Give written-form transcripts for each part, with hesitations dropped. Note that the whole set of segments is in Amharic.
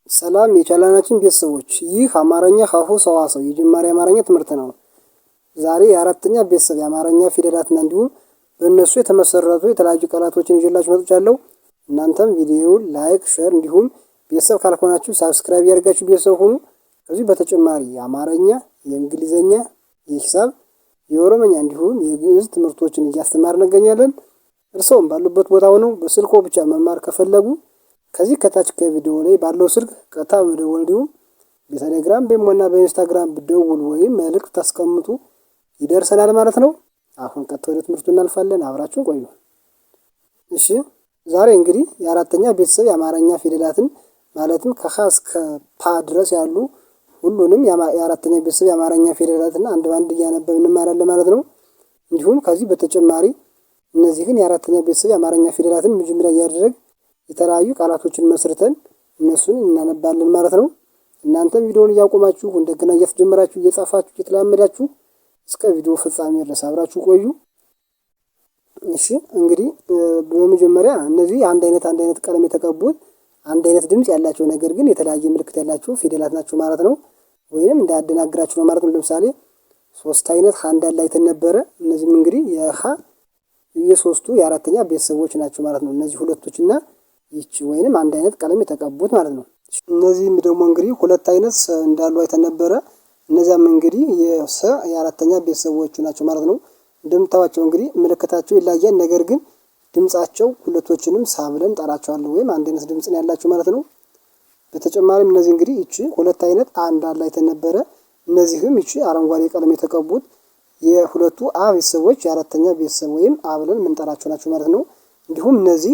ሰላም የቻናላችን ቤተሰቦች፣ ይህ አማርኛ ሀሁ ሰዋሰው የጀማሪ አማርኛ ትምህርት ነው። ዛሬ የአራተኛ ቤተሰብ የአማርኛ ፊደላትና እንዲሁም በእነሱ የተመሰረቱ የተለያዩ ቃላቶችን ይዤላችሁ መጥቻለሁ። እናንተም ቪዲዮውን ላይክ፣ ሼር እንዲሁም ቤተሰብ ካልሆናችሁ ሳብስክራይብ ያደርጋችሁ ቤተሰብ ሁኑ። ከዚህ በተጨማሪ የአማርኛ፣ የእንግሊዘኛ፣ የሂሳብ፣ የኦሮምኛ እንዲሁም የግዕዝ ትምህርቶችን እያስተማርን እንገኛለን። እርስዎም ባሉበት ቦታ ሆነው በስልኮ ብቻ መማር ከፈለጉ ከዚህ ከታች ከቪዲዮ ላይ ባለው ስልክ ቀጥታ በመደወል እንዲሁም በቴሌግራም በኢሞና በኢንስታግራም ብትደውሉ ወይም መልእክት ታስቀምጡ ይደርሰናል ማለት ነው። አሁን ቀጥታ ወደ ትምህርቱ እናልፋለን። አብራችሁን ቆዩ። እሺ፣ ዛሬ እንግዲህ የአራተኛ ቤተሰብ የአማርኛ ፊደላትን ማለትም ከሀ እስከ ፓ ድረስ ያሉ ሁሉንም የአራተኛ ቤተሰብ የአማርኛ ፊደላትን አንድ ባንድ እያነበብን እንማራለን ማለት ነው። እንዲሁም ከዚህ በተጨማሪ እነዚህን የአራተኛ ቤተሰብ የአማርኛ ፊደላትን መጀመሪያ እያደረግ የተለያዩ ቃላቶችን መስርተን እነሱን እናነባለን ማለት ነው። እናንተም ቪዲዮውን እያቆማችሁ እንደገና እያስጀመራችሁ እየጻፋችሁ እየተለማመዳችሁ እስከ ቪዲዮ ፍጻሜ ድረስ አብራችሁ ቆዩ። እሺ፣ እንግዲህ በመጀመሪያ እነዚህ አንድ አይነት ቀለም የተቀቡት አንድ አይነት ድምጽ ያላቸው ነገር ግን የተለያየ ምልክት ያላቸው ፊደላት ናቸው ማለት ነው። ወይንም እንዳያደናግራችሁ ነው ማለት ነው። ለምሳሌ ሶስት አይነት ሀ እንዳለ አይተን ነበረ። እነዚህም እንግዲህ የሀ የሶስቱ የአራተኛ ቤተሰቦች ናቸው ማለት ነው። እነዚህ ሁለቶችና ይቺ ወይንም አንድ አይነት ቀለም የተቀቡት ማለት ነው። እነዚህም ደግሞ እንግዲህ ሁለት አይነት እንዳሉ አይተን ነበረ። እነዚያም እንግዲህ የአራተኛ ቤተሰቦቹ ናቸው ማለት ነው። እንደምታዋቸው እንግዲህ ምልክታቸው ይለያያል፣ ነገር ግን ድምጻቸው ሁለቶችንም ሳብለን ጠራቸዋለሁ ወይም አንድ አይነት ድምጽ ነው ያላቸው ማለት ነው። በተጨማሪም እነዚህ እንግዲህ ይቺ ሁለት አይነት አንድ አለ አይተን ነበረ። እነዚህም ይቺ አረንጓዴ ቀለም የተቀቡት የሁለቱ አ ቤተሰቦች የአራተኛ ቤተሰብ ወይም አ ብለን የምንጠራቸው ናቸው ማለት ነው። እንዲሁም እነዚህ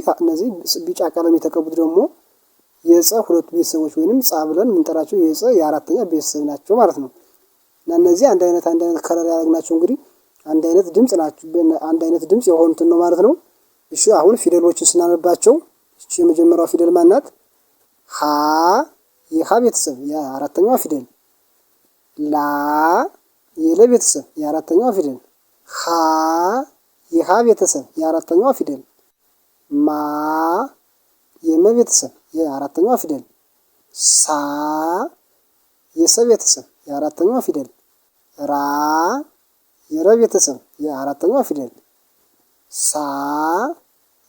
ቢጫ ቀለም የተቀቡት ደግሞ የጸ ሁለቱ ቤተሰቦች ወይንም ጻ ብለን የምንጠራቸው የጸ የአራተኛ ቤተሰብ ናቸው ማለት ነው። እና እነዚህ አንድ አይነት ከለር ያደረግናቸው እንግዲህ አንድ አይነት ድምጽ ናቸው፣ አንድ አይነት ድምጽ የሆኑትን ነው ማለት ነው። እሺ፣ አሁን ፊደሎችን ስናነባቸው እቺ የመጀመሪያው ፊደል ማናት? ሀ የሀ ቤተሰብ የአራተኛዋ ፊደል፣ ላ የለ ቤተሰብ የአራተኛዋ ፊደል፣ ሀ የሀ ቤተሰብ የአራተኛዋ ፊደል፣ ማ የመ ቤተሰብ የአራተኛዋ ፊደል፣ ሳ የሰ ቤተሰብ የአራተኛዋ ፊደል፣ ራ የረ ቤተሰብ የአራተኛዋ ፊደል፣ ሳ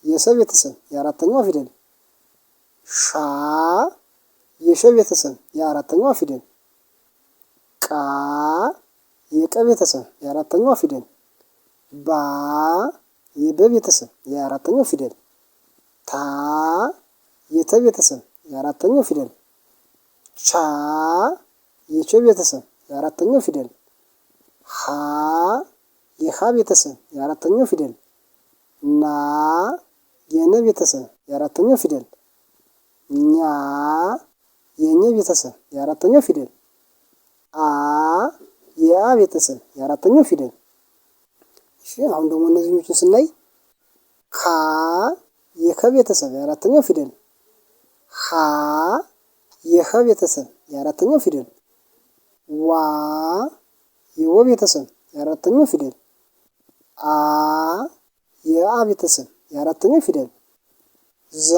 የሰ ቤተሰብ የአራተኛዋ ፊደል፣ ሻ የሸ ቤተሰብ የአራተኛዋ ፊደል፣ ቃ የቀ ቤተሰብ የአራተኛዋ ፊደል፣ ባ የበ ቤተሰብ የአራተኛው ፊደል፣ ታ የተ ቤተሰብ የአራተኛው ፊደል፣ ቻ የቸ ቤተሰብ የአራተኛው ፊደል፣ ሀ የሀ ቤተሰብ የአራተኛው ፊደል፣ ና የነ ቤተሰብ የአራተኛው ፊደል፣ ኛ የኘ ቤተሰብ የአራተኛው ፊደል፣ አ የአ ቤተሰብ የአራተኛው ፊደል። እሺ፣ አሁን ደግሞ እነዚህኞችን ስናይ ካ የከ ቤተሰብ የአራተኛው ፊደል፣ ሀ የኸ ቤተሰብ የአራተኛው ፊደል፣ ዋ የወ ቤተሰብ የአራተኛው ፊደል፣ አ የአ ቤተሰብ የአራተኛው ፊደል፣ ዛ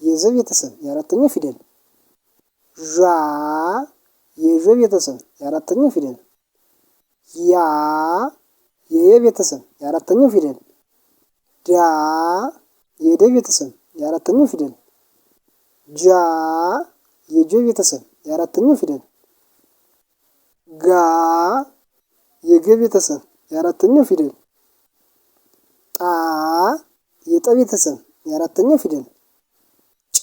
የዘ ቤተሰብ የአራተኛው ፊደል፣ ዣ የዠ ቤተሰብ የአራተኛው ፊደል፣ ያ የየ ቤተሰብ የአራተኛው ፊደል፣ ዳ የደ ቤተሰብ የአራተኛው ፊደል፣ ጃ የጀ ቤተሰብ የአራተኛው ፊደል፣ ጋ የገ ቤተሰብ የአራተኛው ፊደል፣ ጣ የጠ ቤተሰብ የአራተኛው ፊደል፣ ጫ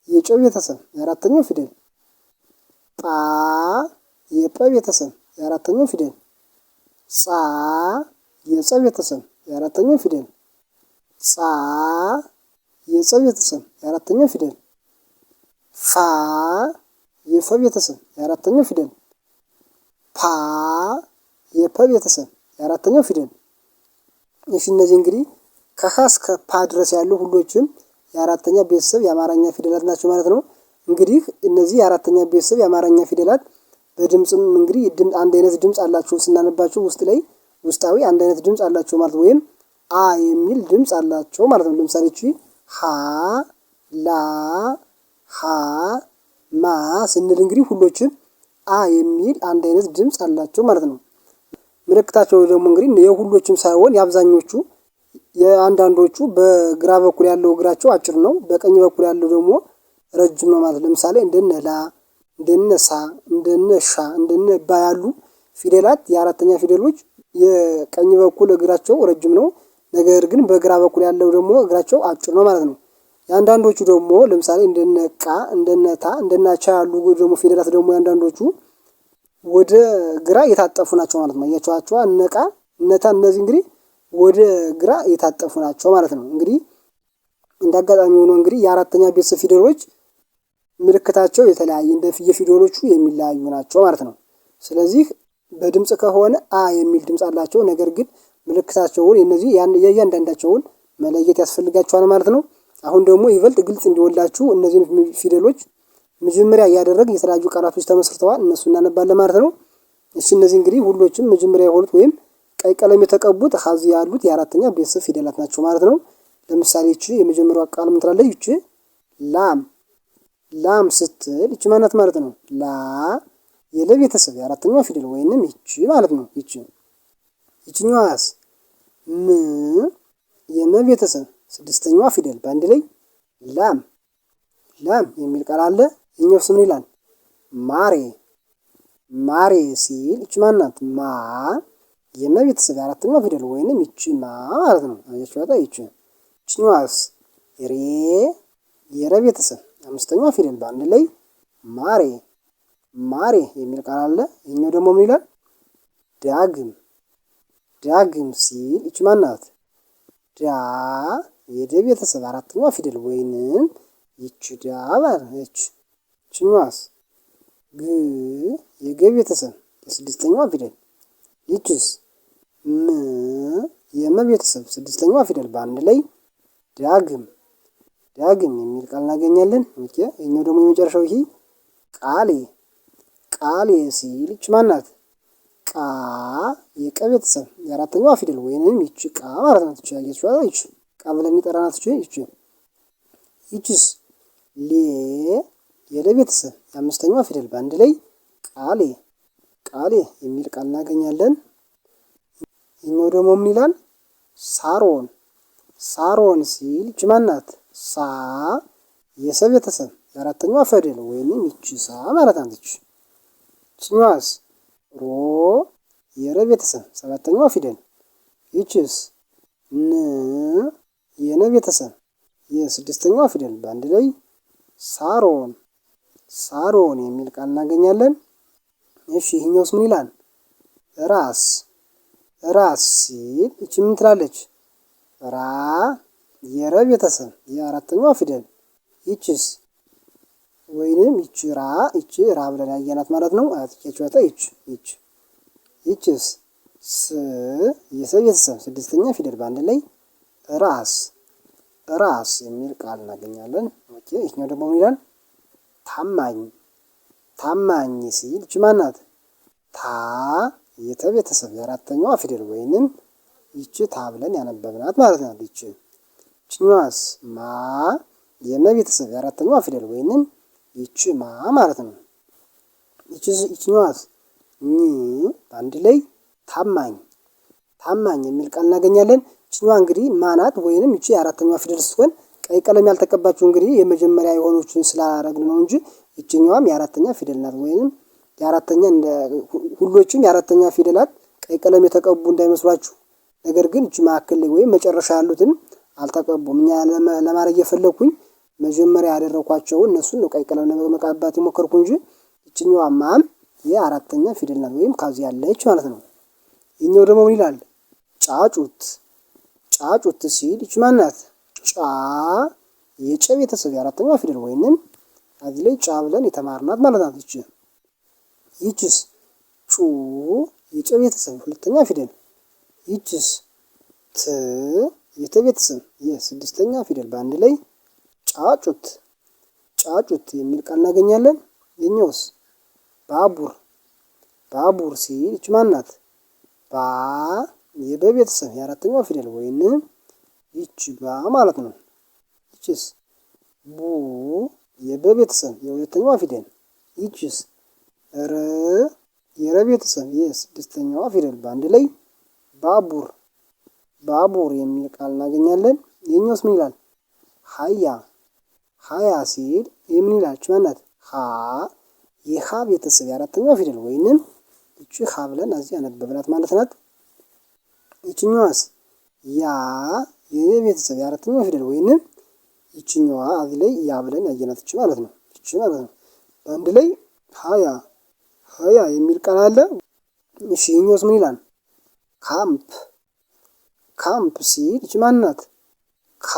የጨ ቤተሰብ የአራተኛው ፊደል፣ ጳ የጰ ቤተሰብ የአራተኛው ፊደል፣ ጻ የጸ ቤተሰብ የአራተኛው ፊደል፣ ጻ የጸ ቤተሰብ የአራተኛው ፊደል፣ ፋ የፈ ቤተሰብ የአራተኛው ፊደል፣ ፓ የፐ ቤተሰብ የአራተኛው ፊደል። እሺ፣ እነዚህ እንግዲህ ከሀ እስከ ፓ ድረስ ያሉ ሁሎችም የአራተኛ ቤተሰብ የአማርኛ ፊደላት ናቸው ማለት ነው። እንግዲህ እነዚህ የአራተኛ ቤተሰብ የአማርኛ ፊደላት በድምጽም እንግዲህ አንድ አይነት ድምጽ አላቸው። ስናነባቸው ውስጣዊ አንድ አይነት ድምጽ አላቸው ማለት ወይም አ የሚል ድምጽ አላቸው ማለት ነው። ለምሳሌ እቺ ሀ ላ ስንል እንግዲህ ሁሎችም አ የሚል አንድ አይነት ድምፅ አላቸው ማለት ነው። ምልክታቸው ደግሞ እንግዲህ የሁሎችም ሳይሆን የአብዛኞቹ የአንዳንዶቹ በግራ በኩል ያለው እግራቸው አጭር ነው፣ በቀኝ በኩል ያለው ደግሞ ረጅም ነው ማለት ነው። ለምሳሌ እንደነ ላ፣ እንደነ ሳ፣ እንደነ ሻ፣ እንደነ ባ ያሉ ፊደላት የአራተኛ ፊደሎች የቀኝ በኩል እግራቸው ረጅም ነው፣ ነገር ግን በግራ በኩል ያለው ደግሞ እግራቸው አጭር ነው ማለት ነው። የአንዳንዶቹ ደግሞ ለምሳሌ እንደነ ቃ፣ እንደነ ታ፣ እንደነ ቻ ያሉ ደግሞ ፊደላት ደግሞ የአንዳንዶቹ ወደ ግራ የታጠፉ ናቸው ማለት ነው። አያችኋቸው? እነቃ እነታ እነዚህ እንግዲህ ወደ ግራ የታጠፉ ናቸው ማለት ነው። እንግዲህ እንደ አጋጣሚ ሆኖ እንግዲህ የአራተኛ ቤተሰብ ፊደሎች ምልክታቸው የተለያየ እንደ የፊደሎቹ የሚለያዩ ናቸው ማለት ነው። ስለዚህ በድምጽ ከሆነ አ የሚል ድምጽ አላቸው። ነገር ግን ምልክታቸውን የነዚህ የእያንዳንዳቸውን መለየት ያስፈልጋቸዋል ማለት ነው። አሁን ደግሞ ይበልጥ ግልጽ እንዲወላችሁ እነዚህን ፊደሎች መጀመሪያ እያደረግን የተለያዩ ቃላቶች ተመስርተዋል፣ እነሱ እናነባለን ማለት ነው። እሺ እነዚህ እንግዲህ ሁሎችም መጀመሪያ የሆኑት ወይም ቀይ ቀለም የተቀቡት ሀዚህ ያሉት የአራተኛ ቤተሰብ ፊደላት ናቸው ማለት ነው። ለምሳሌ እቺ የመጀመሪያው ቃል ምን ትላለች? እቺ ላም ላም ስትል እቺ ማናት ማለት ነው? ላ የለ ቤተሰብ የአራተኛዋ ፊደል ወይንም እቺ ማለት ነው። ይቺኛዋስ ም የመ ቤተሰብ ስድስተኛዋ ፊደል በአንድ ላይ ላም ላም የሚል ቃል አለ። ይሄኛውስ ምን ይላል? ማሬ ማሬ ሲል እቺ ማናት? ማ የመ ቤተሰብ የአራተኛዋ ፊደል ወይንም እቺ ማ ማለት ነው። አያችሁ አይደል? ይቺኛዋስ ሬ የረ ቤተሰብ አምስተኛዋ ፊደል በአንድ ላይ ማሬ ማሬ የሚል ቃል አለ። ይሄኛው ደግሞ ምን ይላል? ዳግም ዳግም ሲል እቺ ማናት? ዳ የደ ቤተሰብ አራተኛዋ ፊደል ወይንም ይቺ ዳ ባለች። ይቺኛዋስ ግ የገ ቤተሰብ የስድስተኛዋ ፊደል ይቺስ ም የመ ቤተሰብ ስድስተኛዋ ፊደል በአንድ ላይ ዳግም ዳግም የሚል ቃል እናገኛለን። ኦኬ ይሄኛው ደግሞ የመጨረሻው ይሄ ቃሌ ቃሌ ሲል እቺ ማናት? ቃ የቀ ቤተሰብ የአራተኛዋ ፊደል ወይንም ይቺ ቃ ማለት ነው። ትችያለሽ አይደል? ይቺ ቃ ብለን እንጠራናት ይቺስ ሌ የለ ቤተሰብ የአምስተኛዋ ፊደል በአንድ ላይ ቃሌ ቃሌ የሚል ቃል እናገኛለን። ይሄኛው ደግሞ ምን ይላል? ሳሮን ሳሮን ሲል እቺ ማናት? ሳ የሰ ቤተሰብ የአራተኛዋ ፊደል ወይንም ይቺ ሳ ማለት ናት። ይቺኛዋስ ሮ የረ ቤተሰብ ሰባተኛዋ ፊደል ይቺስ ን የነ ቤተሰብ የስድስተኛዋ ፊደል በአንድ ላይ ሳሮን ሳሮን የሚል ቃል እናገኛለን። እሺ ይሄኛውስ ምን ይላል? ራስ ራስ ሲል እቺ ምን ትላለች? ራ የረ ቤተሰብ የአራተኛዋ ፊደል ይቺስ ወይንም ይቺ ራ ብለን ያየናት ማለት ነው። አያትቻችኋታ ይቺስ ስ የሰ ቤተሰብ ስድስተኛ ፊደል በአንድ ላይ ራስ ራስ የሚል ቃል እናገኛለን። ኦኬ ይሄኛው ደግሞ ምን ይላል? ታማኝ ታማኝ ሲል እቺ ማናት? ታ የተ ቤተሰብ የአራተኛዋ ፊደል ወይንም ይቺ ታ ብለን ያነበብናት ማለት ነው። ይቺኛዋስ ማ የመ ቤተሰብ የአራተኛዋ ፊደል ወይንም ይቺ ማ ማለት ነው። ይቺኛዋስ ኝ በአንድ ላይ ታማኝ ታማኝ የሚል ቃል እናገኛለን። ይቺኛዋ እንግዲህ ማናት ወይንም ይቺ የአራተኛዋ ፊደል ስትሆን ቀይ ቀለም ያልተቀባችው እንግዲህ የመጀመሪያ የሆኑችን ስላደረግን ነው እንጂ ይቺኛዋም የአራተኛ ፊደል ናት። ወይንም የአራተኛ እንደ ሁሎችም የአራተኛ ፊደላት ቀይ ቀለም የተቀቡ እንዳይመስሏችሁ። ነገር ግን እቺ ማዕከል ላይ ወይም መጨረሻ ያሉትን አልተቀቡም። እኛ ለማድረግ የፈለኩኝ መጀመሪያ ያደረኳቸውን እነሱን ነው ቀይ ቀለም ለመቀባት የሞከርኩ እንጂ ይቺኛዋ ማም የአራተኛ ፊደል ናት ወይም ከዚህ ያለች ማለት ነው። ይሄኛው ደግሞ ምን ይላል? ጫጩት ጫጩት ሲል እቺ ማን ናት? ጫ የጨ ቤተሰብ የአራተኛዋ ፊደል ወይንም እዚህ ላይ ጫ ብለን የተማርናት ማለት ናት። ይቺስ ጩ የጨ ቤተሰብ ሁለተኛ ፊደል ይቺስ ት የተ ቤተሰብ የስድስተኛ ፊደል በአንድ ላይ ጫጩት ጫጩት የሚል ቃል እናገኛለን። የኛውስ ባቡር ባቡር ሲል እቺ ማን ናት? ባ የበ ቤተሰብ የአራተኛዋ ፊደል ወይንም ይቺ ባ ማለት ነው። ይቺስ ቡ የበ ቤተሰብ የሁለተኛዋ ፊደል ይችስ ር የረ ቤተሰብ የስድስተኛዋ ፊደል በአንድ ላይ ባቡር ባቡር የሚል ቃል እናገኛለን። ይህኛውስ ምን ይላል? ሀያ ሀያ ሲል ይህ ምን ይላል? ማናት? ሀ የሀ ቤተሰብ የአራተኛዋ ፊደል ወይንም ይቺ ሀ ብለን እዚህ ያነበብናት ማለት ናት። ይችኛዋስ ያ የቤተሰብ የአራተኛዋ ፊደል ወይንም ይችኛዋ እዚህ ላይ ያ ብለን ያየናት ይቺ ማለት ነው። ይቺ ማለት ነው። በአንድ ላይ ሀያ ሀያ የሚል ቃል አለ። እሺ ይህኛውስ ምን ይላል? ካምፕ ካምፕ ሲል ይቺ ማን ናት? ካ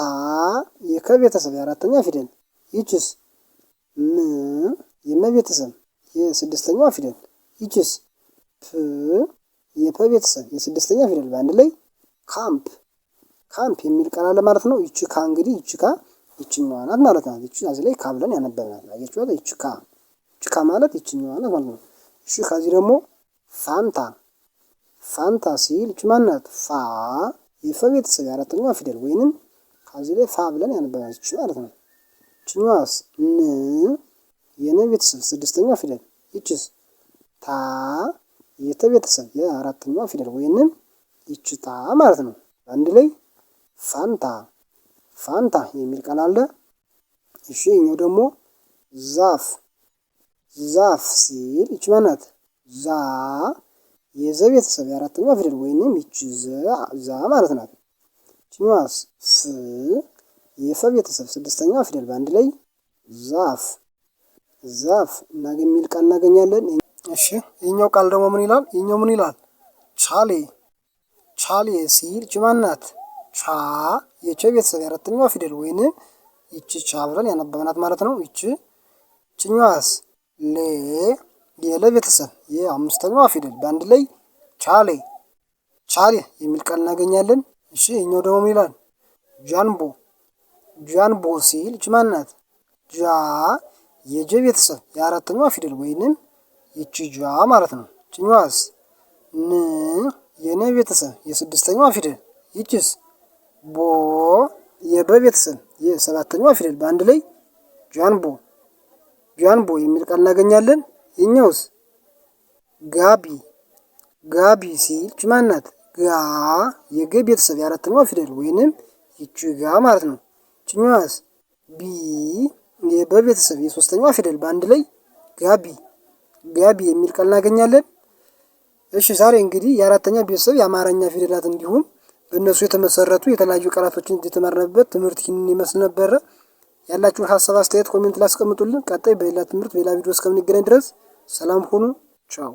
የከቤተሰብ የአራተኛ ፊደል ይችስ ም የመቤተሰብ የስድስተኛዋ ፊደል ይችስ ፕ የፐቤተሰብ የስድስተኛ ፊደል በአንድ ላይ ካምፕ ካምፕ የሚል ቃል አለ ማለት ነው። ይቺ ካ እንግዲህ ይቺ ካ ይችኛዋ ናት ማለት ነው። ይቺ እዚህ ላይ ካ ብለን ያነበብናት አያችሁ አይደል? ይቺ ካ ማለት ይችኛዋ ናት ማለት ነው። እሺ ከዚህ ደግሞ ፋንታ ፋንታ ሲል ይቺ ማን ናት? ፋ የፈ ቤተሰብ የአራተኛዋ ፊደል ወይንም ከዚህ ላይ ፋ ብለን ያነበብናት ይቺ ማለት ነው። ይችኛዋስ ን የነ ቤተሰብ ስድስተኛዋ ፊደል ይችስ ታ የተ ቤተሰብ የአራተኛዋ ፊደል ወይንም ይቺ ታ ማለት ነው። አንድ ላይ ፋንታ ፋንታ የሚል ቃል አለ። እሺ ይሄኛው ደግሞ ዛፍ ዛፍ ሲል ይቺ ማን ናት? ዛ የዘ ቤተሰብ የአራተኛዋ ፊደል ወይንም ይቺ ዛ ማለት ናት። ይችኛዋስ ፍ የፈ ቤተሰብ ስድስተኛዋ ፊደል በአንድ ላይ ዛፍ ዛፍ የሚል ቃል እናገኛለን። እሺ ይሄኛው ቃል ደግሞ ምን ይላል? ይሄኛው ምን ይላል? ቻሌ ቻሌ ሲል ይቺ ማን ናት? ቻ የቸ ቤተሰብ የአራተኛዋ ፊደል ወይንም ይቺ ቻ ብለን ያነበብናት ማለት ነው። ይችኛዋስ ሌ የለ ቤተሰብ የአምስተኛዋ ፊደል በአንድ ላይ ቻሌ ቻሌ የሚል ቃል እናገኛለን። እሺ ይሄኛው ደግሞ ምን ይላል? ጃንቦ ጃንቦ ሲል ይቺ ማን ናት? ጃ የጀ ቤተሰብ የአራተኛዋ ፊደል ወይንም ይቺ ጃ ማለት ነው። ይችኛዋስ ን የነ ቤተሰብ የስድስተኛዋ ፊደል ይቺስ ቦ የበ ቤተሰብ የሰባተኛዋ ፊደል በአንድ ላይ ጃንቦ ጃንቦ የሚል ቃል እናገኛለን። ይኸኛውስ ጋቢ ጋቢ ሲል ይቺ ማን ናት? ጋ የገ ቤተሰብ የአራተኛዋ ፊደል ወይንም ይቺ ጋ ማለት ነው። ይችኛዋስ ቢ የበ ቤተሰብ የሶስተኛዋ ፊደል በአንድ ላይ ጋቢ ጋቢ የሚል ቃል እናገኛለን። እሺ ዛሬ እንግዲህ የአራተኛ ቤተሰብ የአማርኛ ፊደላት እንዲሁም በእነሱ የተመሰረቱ የተለያዩ ቃላቶችን የተማርንበት ትምህርት ይህንን ይመስል ነበረ። ያላችሁን ሀሳብ አስተያየት ኮሜንት ላይ አስቀምጡልን። ቀጣይ በሌላ ትምህርት በሌላ ቪዲዮ እስከምንገናኝ ድረስ ሰላም ሁኑ። ቻው